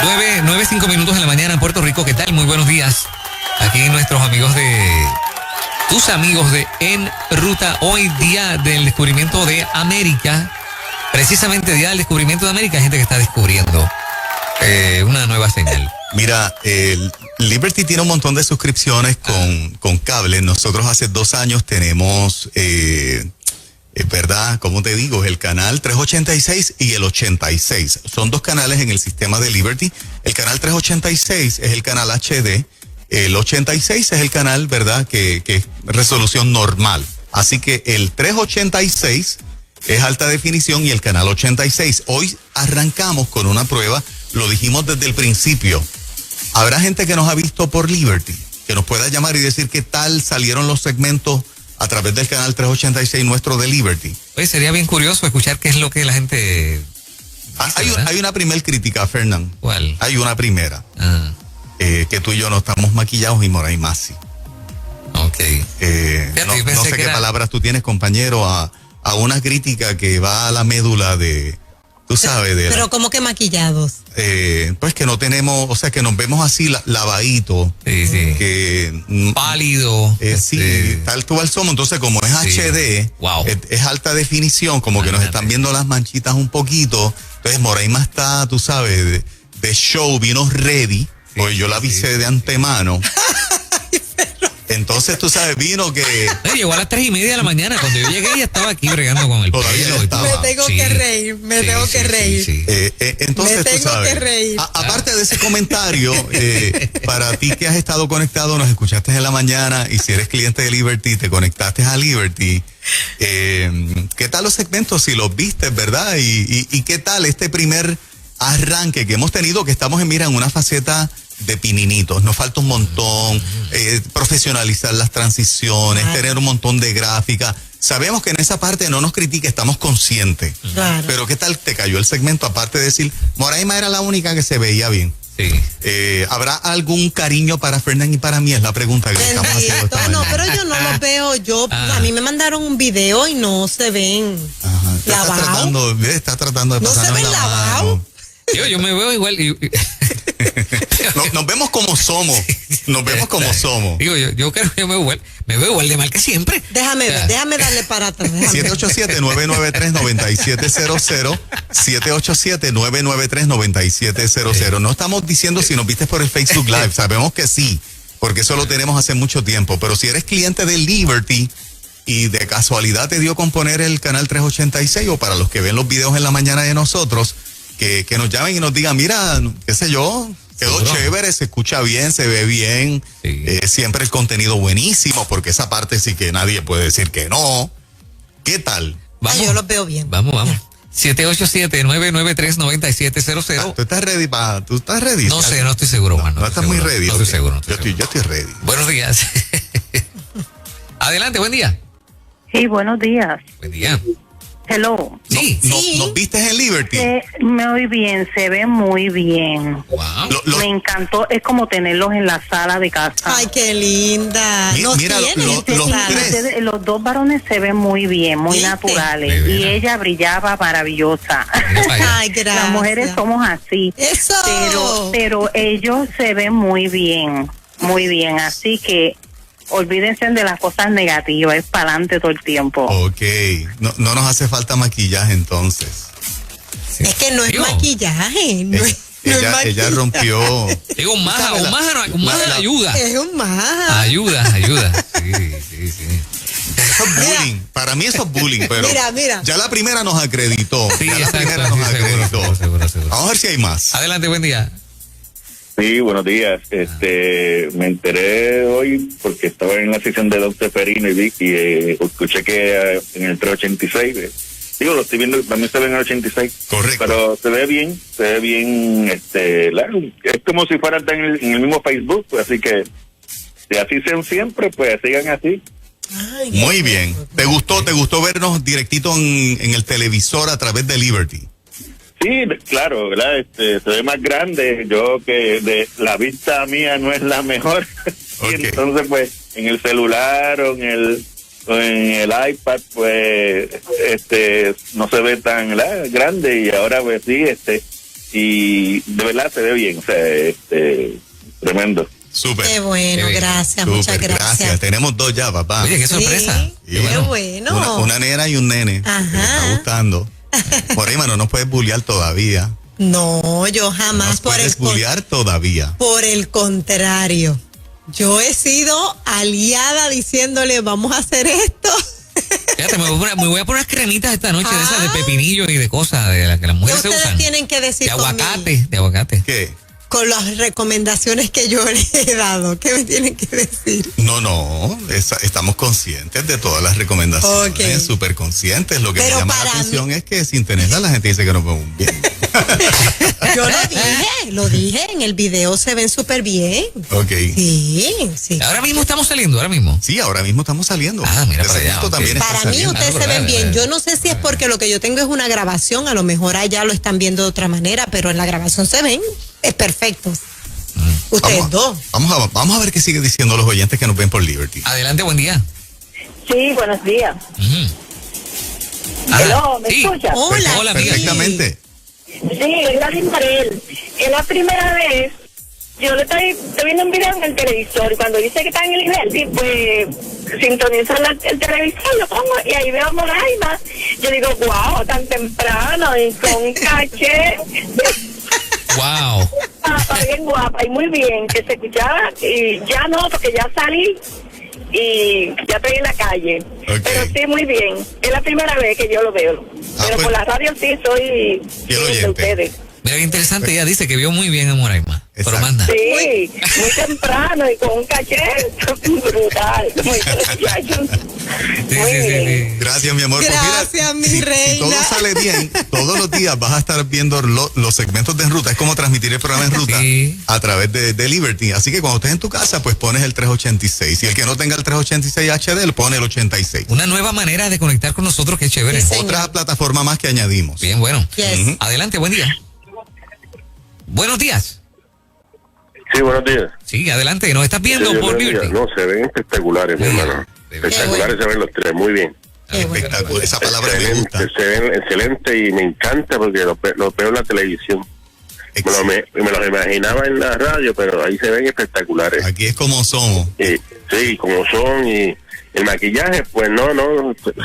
9:05 de la mañana en Puerto Rico. ¿Qué tal? Muy buenos días. Aquí nuestros amigos tus amigos de En Ruta. Hoy día del descubrimiento de América. Precisamente día del descubrimiento de América. Hay gente que está descubriendo una nueva señal. Mira, Liberty tiene un montón de suscripciones con cable. Nosotros hace 2 años tenemos, ¿verdad? ¿Cómo te digo? El canal 386 y el 86. Son 2 canales en el sistema de Liberty. El canal 386 es el canal HD. El 86 es el canal, ¿verdad? Que es resolución normal. Así que el 386 es alta definición y el canal 86. Hoy arrancamos con una prueba. Lo dijimos desde el principio. Habrá gente que nos ha visto por Liberty, que nos pueda llamar y decir qué tal salieron los segmentos a través del canal 386 nuestro de Liberty. Oye, sería bien curioso escuchar qué es lo que la gente... Hay una primer crítica, Fernán. ¿Cuál? Hay una primera. Que tú y yo no estamos maquillados y Moray Masi. Ok. No sé qué palabras tú tienes, compañero, a una crítica que va a la médula de... Tú sabes de... Pero ¿cómo que maquillados? Pues que no tenemos, o sea, que nos vemos así lavadito. Sí. Que... Pálido. Sí, tal tú al somo. Entonces, como es HD, wow. es alta definición, como que nos están viendo las manchitas un poquito. Entonces, Moraima está, tú sabes, de show, vino ready. Pues yo la avisé de antemano. Entonces, tú sabes, vino que... Llegó a las 3:30 de la mañana. Cuando yo llegué, ella estaba aquí bregando con el pelo. Me tengo que reír, tengo que reír. Entonces, tú sabes, aparte de ese comentario, para ti que has estado conectado, nos escuchaste en la mañana, y si eres cliente de Liberty, te conectaste a Liberty, ¿qué tal los segmentos? Si los viste, ¿verdad? Y ¿qué tal este primer arranque que hemos tenido, que estamos en una faceta de pininitos? Nos falta un montón, profesionalizar las transiciones, tener un montón de gráfica. Sabemos que en esa parte no nos critica, estamos conscientes. Claro. Pero ¿qué tal te cayó el segmento? Aparte de decir, Moraima era la única que se veía bien. Sí. ¿Habrá algún cariño para Fernán y para mí? Es la pregunta que estamos haciendo esta mañana. No, pero yo no los veo. A mí me mandaron un video y no se ven lavados. Está tratando de ¿No se pasarnos ven la lavados? mano. Yo me veo igual. Nos vemos como somos. Nos vemos como somos. Digo, yo creo que me veo igual de mal que siempre. Déjame darle para atrás. 787-993-9700. 787-993-9700. No estamos diciendo si nos viste por el Facebook Live. Sabemos que sí, porque eso lo tenemos hace mucho tiempo. Pero si eres cliente de Liberty y de casualidad te dio con poner el canal 386, o para los que ven los videos en la mañana de nosotros, que nos llamen y nos digan, mira, qué sé yo, quedó chévere, se escucha bien, se ve bien, siempre el contenido buenísimo, porque esa parte sí que nadie puede decir que no. ¿Qué tal? Vamos. Yo los veo bien. Vamos. 787-993-9700. ¿Tú estás ready? ¿Tú estás ready? No sé, no estoy seguro, Juan. No estás muy ready. No estoy seguro. Yo estoy ready. Buenos días. Adelante, buen día. Sí, buenos días. Buen día. Hello. Sí. ¿Nos viste en Liberty? Muy bien, se ve muy bien. Wow. Me encantó, es como tenerlos en la sala de casa. Ay, qué linda. Mira, los tres. Los 2 varones se ven muy bien, muy naturales. Muy y bien. ella brillaba maravillosa. Ay, gracias. Las mujeres somos así. Eso. Pero ellos se ven muy bien, muy bien. Así que olvídense de las cosas negativas, es para adelante todo el tiempo. Ok, no nos hace falta maquillaje entonces. Es que no es maquillaje. Ella rompió. Digo, un maja ayuda. Es un maja. Ayuda. Sí. Eso es bullying. Para mí eso es bullying, pero mira. ya la primera nos acreditó. Sí, ya exacto, la primera nos acreditó. Seguro. Vamos a ver si hay más. Adelante, buen día. Sí, buenos días. Me enteré hoy porque estaba en la sesión de Dr. Perino y escuché que en el 386, lo estoy viendo, también se ve en el 86. Correcto. Pero se ve bien, es como si fuera en el mismo Facebook, pues, así que si así sean siempre, pues sigan así. Ay, muy bien. ¿Te gustó vernos directito en el televisor a través de Liberty? Sí, claro, ¿verdad? Se ve más grande. Yo que de la vista mía no es la mejor. Okay. Y entonces, pues, en el celular o en el iPad, pues, no se ve tan grande. Y ahora, pues, sí, y de verdad se ve bien, o sea, tremendo. Súper. Qué bueno, Qué bien. gracias, Súper, muchas gracias. Tenemos 2 ya, papá. Oye, qué sorpresa. Sí, Y qué bueno. Una nena y un nene. Ajá. Que le está gustando. Moraima, no nos puedes bullear todavía. No, yo jamás Nos puedes bullear todavía. por el contrario. Yo he sido aliada diciéndole, vamos a hacer esto. Fíjate, me voy a poner unas cremitas esta noche de esas de Ah. pepinillo y de cosas de las que las ¿Qué mujeres se ustedes usan. tienen que decir De aguacate, de aguacate. ¿Qué? con las recomendaciones que yo les he dado? ¿Qué me tienen que decir? No, estamos conscientes de todas las recomendaciones, Ok. súper conscientes. Lo que Pero me llama la para atención es que sin tenerla la gente dice que no vemos bien. Yo lo dije, en el video se ven súper bien. Ok. Sí. Ahora mismo estamos saliendo, ahora mismo. Sí, ahora mismo estamos saliendo. Ah, mira Ese para allá, segmento ok. también está Para mí saliendo. ustedes se ven bien. Yo no sé si es porque lo que yo tengo es una grabación, a lo mejor allá lo están viendo de otra manera, pero en la grabación se ven perfectos. Ustedes dos. Vamos a ver qué sigue diciendo los oyentes que nos ven por Liberty. Adelante, buen día. Sí, buenos días. Ujú. Hello, ¿me sí. escuchas? Hola, Hola, amiga. Perfectamente. Sí, es la Marel. Es la primera vez. Yo le estoy viendo un video en el televisor y cuando dice que está en el Liberty, pues sintonizo el televisor, lo pongo y ahí veo a Moraima. Yo digo, wow, tan temprano y con caché. Wow. Bien guapa y muy bien, que se escuchaba y ya no, porque ya salí y ya estoy en la calle. Ok. Pero sí, muy bien. Es la primera vez que yo lo veo. Pero pues, por la radio sí soy fiel de oyente. ustedes. Mira, qué interesante. Ella dice que vio muy bien a Moraima. Pero Exacto. manda. Sí, muy temprano y con un caché brutal. Muy Sí, sí. Gracias, mi amor. Pues mira, Gracias, mi si reina. todo sale bien, todos los días vas a estar viendo los segmentos de En Ruta. Es como transmitir el programa En Ruta Sí. a través de Liberty. Así que cuando estés en tu casa, pues pones el 386. Y el que no tenga el 386 HD, le pone el 86. Una nueva manera de conectar con nosotros, qué chévere. Sí, señor. Otra plataforma más que añadimos. Bien, bueno. Yes. Ujú. Adelante, buen día. Buenos días. Sí, buenos días. Sí, adelante. Nos estás viendo Sí, Dios por le bendiga. Liberty. No, se ven espectaculares, mi hermano. Espectaculares se ven los tres, muy bien. Qué bueno. Espectacular. Esa palabra me Excelente, gusta. se ven excelente y me encanta porque los veo en la televisión. Me los imaginaba en la radio, pero ahí se ven espectaculares. Aquí es como somos. Sí, como son y el maquillaje, pues no,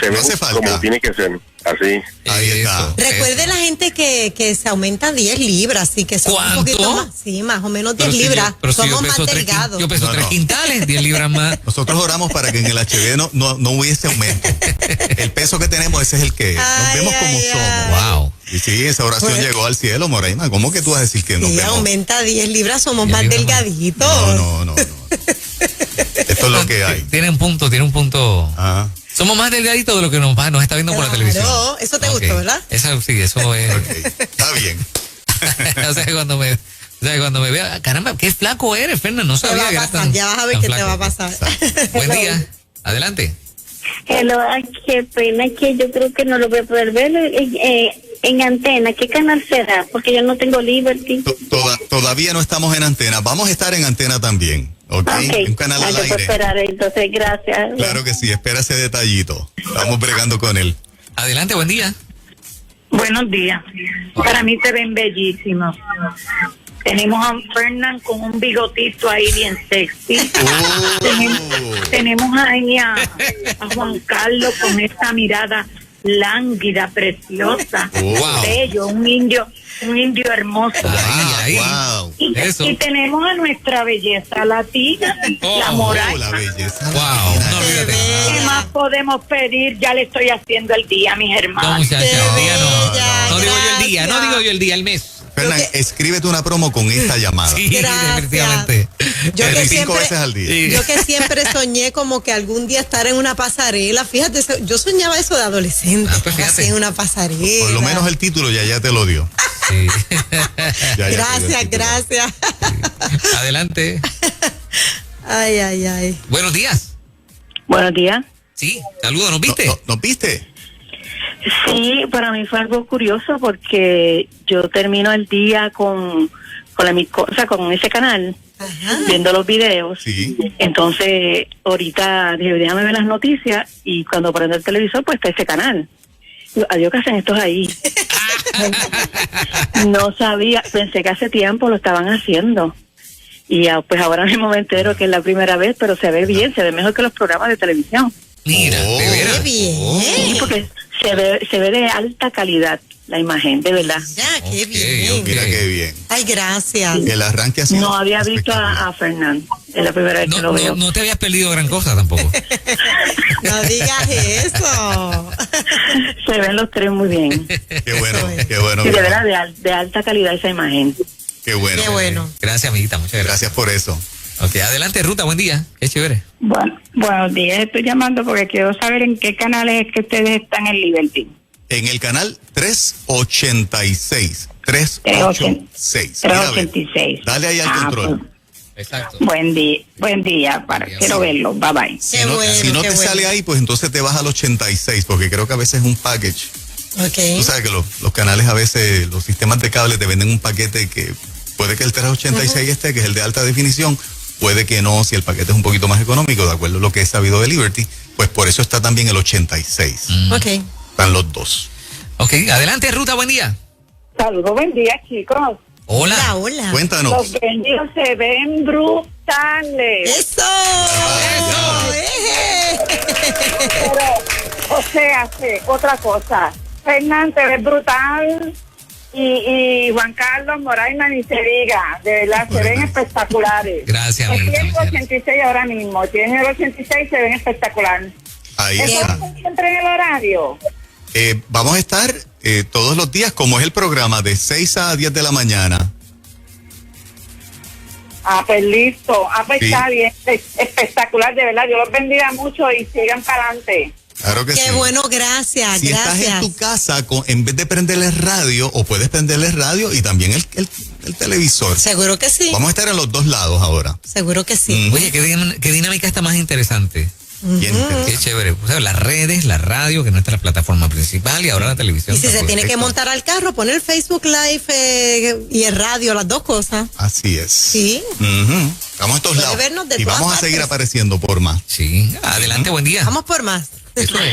se ve hace falta. como tiene que ser, así. Ahí está. Eso. Recuerde la gente que se aumenta 10 libras, así que son un ¿Cuánto? poquito más. Sí, más o menos 10 Pero si libras. yo- pero si yo Somos más peso delgados. Yo peso No, 3 no. quintales, 10 libras más. Nosotros oramos para que en el HB no hubiese aumento. El peso que tenemos, ese es el que nos Ay, vemos como ay, somos. ay. Wow. Y sí, esa oración Pues- llegó al cielo, Moraima. ¿Cómo que tú vas a decir que nos Sí, vemos? aumenta 10 libras, somos 10 más libras más. delgaditos. No. Esto es lo que hay. Tiene un punto. Ajá. Somos más delgaditos de lo que nos está viendo por la Claro, televisión. eso te Ok. gustó, ¿verdad? Eso sí, eso es. Ok, está bien. O sea, cuando me vea, caramba, qué flaco eres, Fernando. No Te sabía va a que eras pasar, tan. ya vas a ver tan qué te flaco. va a pasar. Buen día. Adelante. Hello, ay, qué pena que yo creo que no lo voy a poder ver en antena. ¿Qué canal será? Porque yo no tengo Liberty. Todavía no estamos en antena. Vamos a estar en antena también. ¿Ok? Un canal al Hay que aire. esperar, entonces, gracias. Claro que sí, espera ese detallito. Estamos bregando con él. Adelante, buen día. Buenos días. Para mí se ven bellísimos. Tenemos a Fernán con un bigotito ahí bien sexy. Tenemos ahí a Juan Carlos con esa mirada lánguida, preciosa, Wow. bello, un indio hermoso. Ahí. Wow. Eso. Y tenemos a nuestra belleza latina, la moral. La belleza. Wow. latina. No olvídate. ¿Qué más podemos pedir? Ya le estoy haciendo el día, mis No, hermanos. muchacha, Qué el día bella, no digo yo el día, gracias. no digo yo el día, el mes. Fernan, escríbete una promo con esta llamada. Sí, Gracias. definitivamente. Yo que 5 siempre- veces al día. Sí. Yo que siempre soñé como que algún día estar en una pasarela. Fíjate, yo soñaba eso de adolescente. Ah, pues fíjate. así en una pasarela. Por lo menos el título ya te lo dio. Sí. Ya te dio el Gracias, título. gracias. Adelante. Ay. Buenos días. Buenos días. Sí, saludos, ¿nos viste? ¿Nos viste? Sí, para mí fue algo curioso porque yo termino el día con con ese canal, Ajá. viendo los videos. Sí. Entonces, ahorita dije, déjame ver las noticias y cuando prendo el televisor, pues está ese canal. Digo, adiós, ¿qué hacen estos ahí? No sabía, pensé que hace tiempo lo estaban haciendo. Y pues ahora mismo me entero que es la primera vez, pero se ve bien, se ve mejor que los programas de televisión. Mira, de Qué veras. bien. Sí, porque se ve de alta calidad la imagen, de verdad. Ya, qué Ok, bien. ok. Mira qué bien. Ay, gracias. El arranque ha sido No había visto espectacular. a Fernán, es la primera vez que lo veo. No te habías perdido gran cosa tampoco. No digas eso. Se ven los tres muy bien. Qué bueno, qué bueno. Y de verdad, de alta calidad esa imagen. Qué bueno. Qué bueno. Gracias, amiguita, muchas gracias. Gracias por eso. Ok, adelante, Ruta, buen día. Qué chévere. Bueno, buenos días. Estoy llamando porque quiero saber en qué canales es que ustedes están en Liberty. En el canal 386. 386. Mira, a ver. 386. Dale ahí al control. Pues, Exacto. buen día. Quiero verlo. Bye bye. Si Qué no, bueno, si no qué te bueno. sale ahí, pues entonces te vas al 86, porque creo que a veces es un package. Ok. Tú sabes que los canales a veces, los sistemas de cable te venden un paquete que puede que el 386 esté, que es el de alta definición, puede que no, si el paquete es un poquito más económico, de acuerdo a lo que he sabido de Liberty, pues por eso está también el 86. Ok. Están los dos. Ok, adelante, Ruta, buen día. Saludos, buen día, chicos. Hola. Hola. Cuéntanos. Los benditos se ven brutales. Eso. Pero, o sea, otra cosa. Fernán, te ves brutal. Y Juan Carlos Moraima ni se diga. De verdad, se ven espectaculares. Gracias, Estoy amiguita. en el muchas gracias. 86 ahora mismo. Tienen el 86, se ven espectacular. Ahí ¿Estamos está. siempre en el horario? Vamos a estar todos los días, como es el programa, de 6 a 10 de la mañana. Ah, pues listo. Ah, pues Sí. está bien. Espectacular, de verdad. Yo los bendiga mucho y sigan para adelante. Claro que sí. Qué bueno, gracias, Si estás en gracias. tu casa, en vez de prenderle radio, o puedes prenderle radio y también el televisor. Seguro que sí. Vamos a estar en los dos lados ahora. Seguro que sí. Mm. Oye, qué dinámica está más interesante. Bien interesante. Qué chévere. O sea, las redes, la radio, que es nuestra plataforma principal, y ahora la televisión. Y si se también. tiene que correcto. montar al carro, poner el Facebook Live y el radio, las dos cosas. Así es. Sí. Ujú. Vamos a estos Puede lados. vernos de Y todas vamos a seguir partes. apareciendo por más. Sí, adelante, buen día. Vamos por más. Eso es.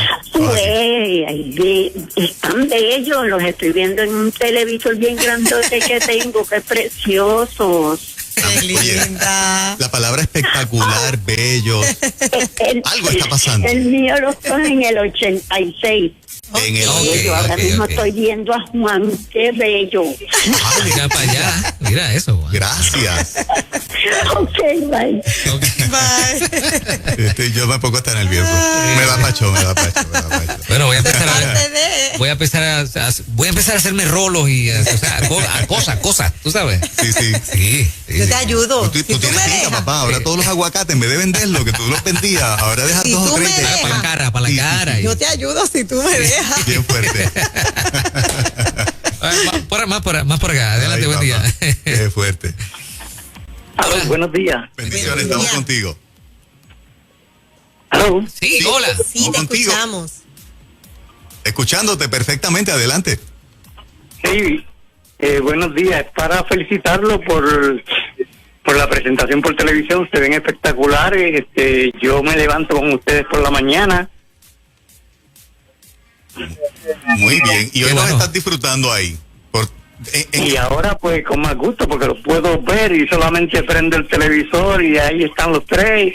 Están bellos, los estoy viendo en un televisor bien grandote que tengo, qué preciosos. Qué Oye, linda. la palabra espectacular, bello. Algo está pasando. El mío lo estoy en el 86. En el Ok, Yo ahora ok, mismo ok. estoy viendo a Juan, qué bello. Ah, mira para allá. Mira eso, Juan. Gracias. Ok, bye. Ok. Bye. Yo me pongo hasta nervioso. Me da pacho. Bueno, voy a empezar Parte de. voy a empezar a hacerme rolos y o sea, cosas, tú sabes. Sí, sí. Sí, sí, Yo sí. te ayudo. Tú Si tú tienes me finca, dejas. papá. Ahora todos los aguacates, en vez de venderlo, que tú los vendías, ahora dejas Si 2 tú o me 3. dejas. Para la cara, para la Sí, cara. Yo te ayudo si tú me dejas. Bien fuerte. Más por acá. Adelante, Ay, buen día. papá, qué fuerte. Aló, buenos días. Bendiciones, estamos Ya. contigo. Aló. Sí, hola. Sí, te Contigo. escuchamos. Escuchándote perfectamente, adelante. Sí, buenos días. Para felicitarlo por la presentación por televisión. Se ven espectaculares. Yo me levanto con ustedes por la mañana. Muy bien. Y hoy Qué nos bueno. estás disfrutando ahí. Y ahora pues con más gusto porque los puedo ver y solamente prendo el televisor y ahí están los tres.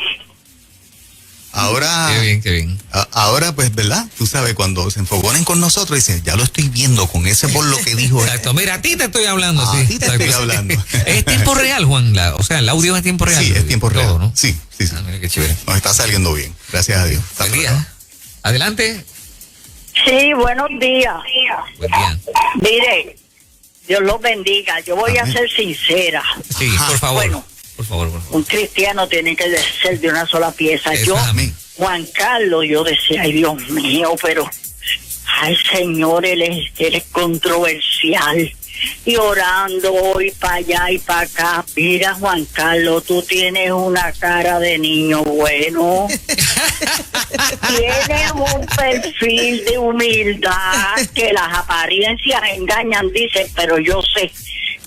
Ahora, Qué bien. ahora pues, ¿verdad? Tú sabes, cuando se enfogonen con nosotros, dicen, ya lo estoy viendo con ese por lo que dijo. Exacto. Mira, a ti te estoy hablando, A sí. ti te estoy hablando. Es tiempo real, Juan. O sea, el audio es tiempo real. Sí, es tiempo real. Todo, ¿no? Sí. Ah, mira qué chévere. Nos está saliendo bien. Gracias a Dios. Buen día. Adelante. Sí, buenos días. Buen día. Mire, Dios los bendiga. Yo voy Amén. a ser sincera. Sí, por favor. Bueno. Por favor, por favor. Un cristiano tiene que ser de una sola pieza. Eso Yo, es amén. Juan Carlos, yo decía, ay Dios mío, pero, ay Señor, él es controversial. Y orando hoy para allá y para acá. Mira, Juan Carlos, tú tienes una cara de niño bueno. Tienes un perfil de humildad que las apariencias engañan, dicen, pero yo sé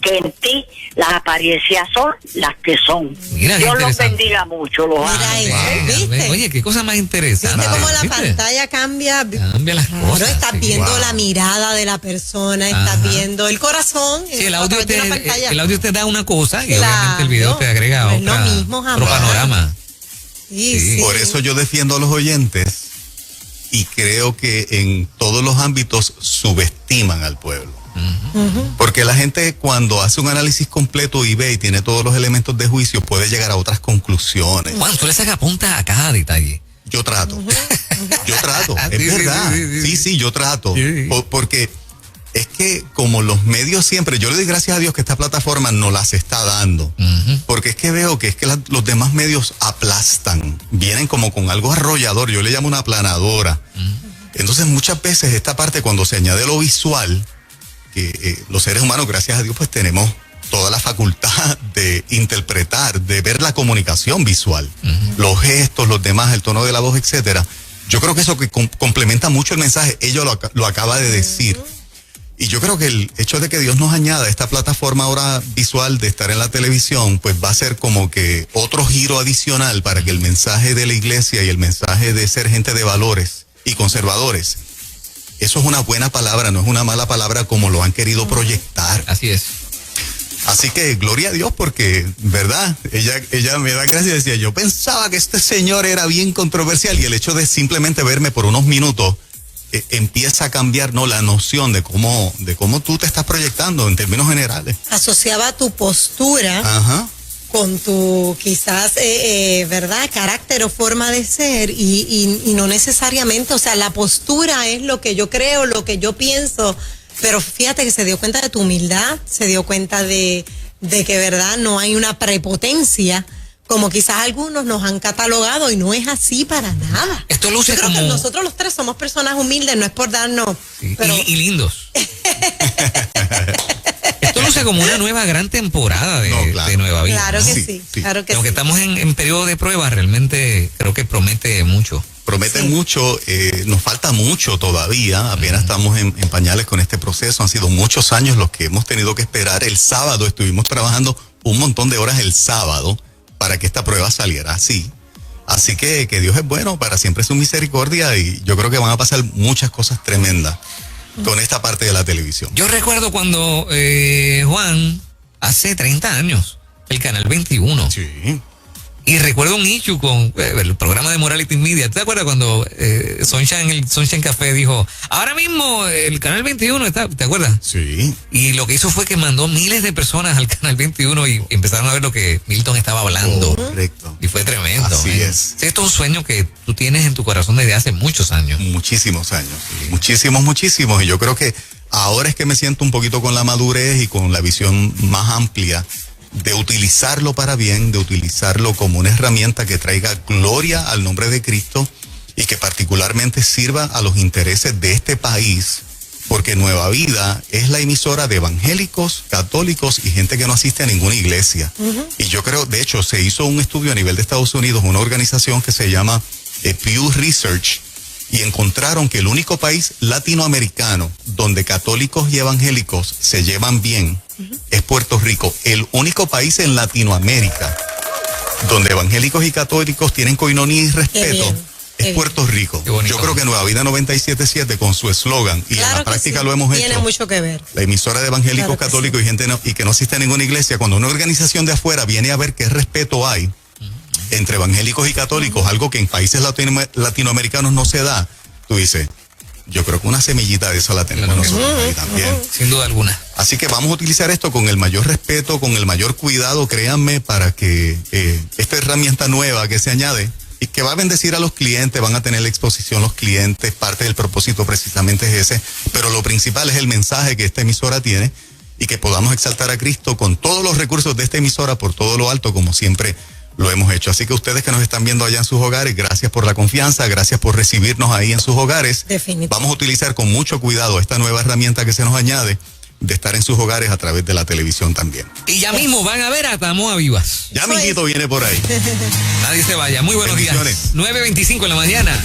que en ti Las apariencias son las que son. Mira, qué Dios los interesante. bendiga mucho, los Mira ángeles. eso, ¿viste? Oye, qué cosa más interesante. ¿Viste cómo la ¿Viste? pantalla cambia? Cambia las Claro, cosas. estás sí. viendo Wow. la mirada de la persona, estás Ajá. viendo el corazón. Sí, el a audio, través de una pantalla. el audio te da una cosa y Claro, obviamente el video te agrega no es lo otra, mismo, otro jamás. panorama. Sí, Sí. sí. Por eso yo defiendo a los oyentes y creo que en todos los ámbitos subestiman al pueblo. Porque la gente cuando hace un análisis completo y ve y tiene todos los elementos de juicio puede llegar a otras conclusiones. Juan, tú le sacas punta a cada detalle. Yo trato. Yo trato. Sí, Es sí, verdad. sí. Sí, yo trato. Sí. Porque es que como los medios siempre, yo le doy gracias a Dios que esta plataforma nos las está dando. Ujú. Porque es que veo que los demás medios aplastan. Vienen como con algo arrollador. Yo le llamo una aplanadora. Entonces muchas veces esta parte cuando se añade lo visual, que los seres humanos, gracias a Dios, pues tenemos toda la facultad de interpretar, de ver la comunicación visual, los gestos, los demás, el tono de la voz, etcétera. Yo creo que eso que complementa mucho el mensaje, ella lo acaba de decir. Y yo creo que el hecho de que Dios nos añada esta plataforma ahora visual de estar en la televisión, pues va a ser como que otro giro adicional para que el mensaje de la iglesia y el mensaje de ser gente de valores y conservadores, eso es una buena palabra, no es una mala palabra como lo han querido proyectar. Así es. Así que gloria a Dios porque, ¿verdad? Ella me da gracias y decía, yo pensaba que este señor era bien controversial y el hecho de simplemente verme por unos minutos empieza a cambiar, ¿no? La noción de cómo tú te estás proyectando en términos generales. Asociaba tu postura Ajá. con tu quizás, ¿verdad? Carácter o forma de ser y no necesariamente, o sea, la postura es lo que yo creo, lo que yo pienso, pero fíjate que se dio cuenta de tu humildad, se dio cuenta de que, ¿verdad? No hay una prepotencia como quizás algunos nos han catalogado y no es así para nada. Esto luce yo creo como... que nosotros los tres somos personas humildes, no es por darnos... Sí, pero... y lindos. Esto luce como una nueva gran temporada de, No, claro. de Nueva Vida. Claro ¿no? que Sí, sí, sí. claro que Aunque sí. estamos en periodo de prueba, realmente creo que promete mucho. Promete Sí. mucho, nos falta mucho todavía, apenas estamos en pañales con este proceso, han sido muchos años los que hemos tenido que esperar. El sábado estuvimos trabajando un montón de horas el sábado para que esta prueba saliera así. Así que Dios es bueno, para siempre es su misericordia y yo creo que van a pasar muchas cosas tremendas con esta parte de la televisión. Yo recuerdo cuando Juan, hace 30 años, el Canal 21. Sí. Y recuerdo un issue con el programa de Morality Media. ¿Te acuerdas cuando el Sunshine Café dijo, ahora mismo el Canal 21 está, ¿te acuerdas? Sí. Y lo que hizo fue que mandó miles de personas al Canal 21 y empezaron a ver lo que Milton estaba hablando. Correcto. Y fue tremendo. Así es. Esto es un sueño que tú tienes en tu corazón desde hace muchos años. Muchísimos años, sí. Muchísimos. Y yo creo que ahora es que me siento un poquito con la madurez y con la visión más amplia de utilizarlo para bien, de utilizarlo como una herramienta que traiga gloria al nombre de Cristo y que particularmente sirva a los intereses de este país, porque Nueva Vida es la emisora de evangélicos, católicos y gente que no asiste a ninguna iglesia. Y yo creo, de hecho, se hizo un estudio a nivel de Estados Unidos, una organización que se llama Pew Research, y encontraron que el único país latinoamericano donde católicos y evangélicos se llevan bien es Puerto Rico. El único país en Latinoamérica donde evangélicos y católicos tienen coinonía y respeto bien, es qué Puerto Rico. Qué bonito. Yo creo que Nueva Vida 97.7 con su eslogan, y en Claro la que práctica sí. lo hemos Tiene hecho, mucho que ver. la emisora de evangélicos, Claro que católicos y gente y que no asiste a ninguna iglesia, cuando una organización de afuera viene a ver qué respeto hay entre evangélicos y católicos, algo que en países latinoamericanos no se da, tú dices, yo creo que una semillita de eso la tenemos Claro que nosotros ahí también. Sin duda alguna. Así que vamos a utilizar esto con el mayor respeto, con el mayor cuidado, créanme, para que esta herramienta nueva que se añade y que va a bendecir a los clientes, van a tener la exposición los clientes, parte del propósito precisamente es ese, pero lo principal es el mensaje que esta emisora tiene y que podamos exaltar a Cristo con todos los recursos de esta emisora por todo lo alto, como siempre lo hemos hecho. Así que ustedes que nos están viendo allá en sus hogares, gracias por la confianza, gracias por recibirnos ahí en sus hogares. Definitivamente. Vamos a utilizar con mucho cuidado esta nueva herramienta que se nos añade de estar en sus hogares a través de la televisión también. Y ya mismo van a ver a Tamoa Vivas. Ya Eso es. mijito viene por ahí. Nadie se vaya. Muy buenos días. Bendiciones. 9:25 en la mañana.